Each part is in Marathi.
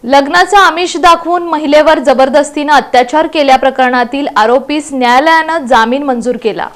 लग्नाचं आमिष दाखवून महिलेवर जबरदस्तीने अत्याचार केल्याप्रकरणातील आरोपीस न्यायालयानं जामीन मंजूर केला।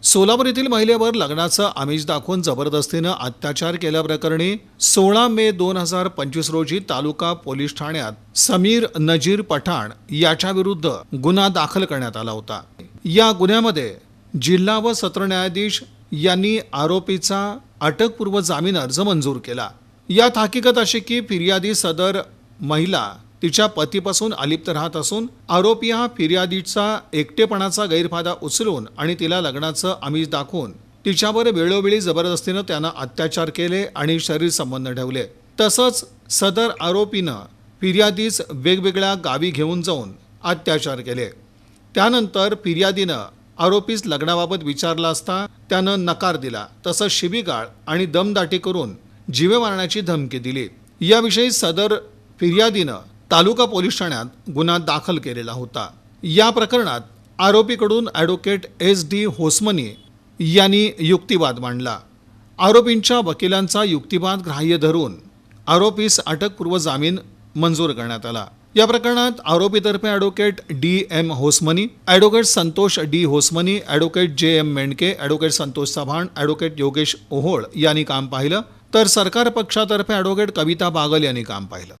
सोलापूर येथील महिलेवर लग्नाचं आमिष दाखवून जबरदस्तीनं अत्याचार केल्याप्रकरणी 16 मे 2025 रोजी तालुका पोलीस ठाण्यात समीर नजीर पठाण याच्या विरुद्ध गुन्हा दाखल करण्यात आला होता। या गुन्ह्यामध्ये जिल्हा व सत्र न्यायाधीश यांनी आरोपीचा अटकपूर्व जामीन अर्ज मंजूर केला। यात हकीकत अशी की फिर्यादी सदर महिला तिच्या पतीपासून अलिप्त राहत असून आरोपी हा फिर्यादीचा एकटेपणाचा गैरफायदा उचलून आणि तिला लग्नाचं आमिष दाखवून तिच्यावर वेळोवेळी जबरदस्तीनं त्यानं अत्याचार केले आणि शरीर संबंध ठेवले। तसंच सदर आरोपीनं फिर्यादीस वेगवेगळ्या गावी घेऊन जाऊन अत्याचार केले। त्यानंतर फिर्यादीनं आरोपीस लग्नाबाबत विचारला असता त्यानं नकार दिला। तसंच शिवीगाळ आणि दमदाटी करून जीवे मारण्याची धमकी दिली। याविषयी सदर फिर्यादीनं तालुका पोलीस ठाण्यात गुन्हा दाखल केलेला होता। या प्रकरणात आरोपीकडून ॲडव्होकेट SD होसमनी यांनी युक्तिवाद मांडला। आरोपींच्या वकिलांचा युक्तिवाद ग्राह्य धरून आरोपीस अटकपूर्व जामीन मंजूर करण्यात आला। या प्रकरणात आरोपीतर्फे advocate DM Hosmani, advocate Santosh D Hosmani, advocate JM Mendhke, advocate Santosh Chavan, advocate Yogesh Ohol यांनी काम पाहिलं, तर सरकार पक्षातर्फे ॲडव्होकेट कविता बागल यांनी काम पाहिलं।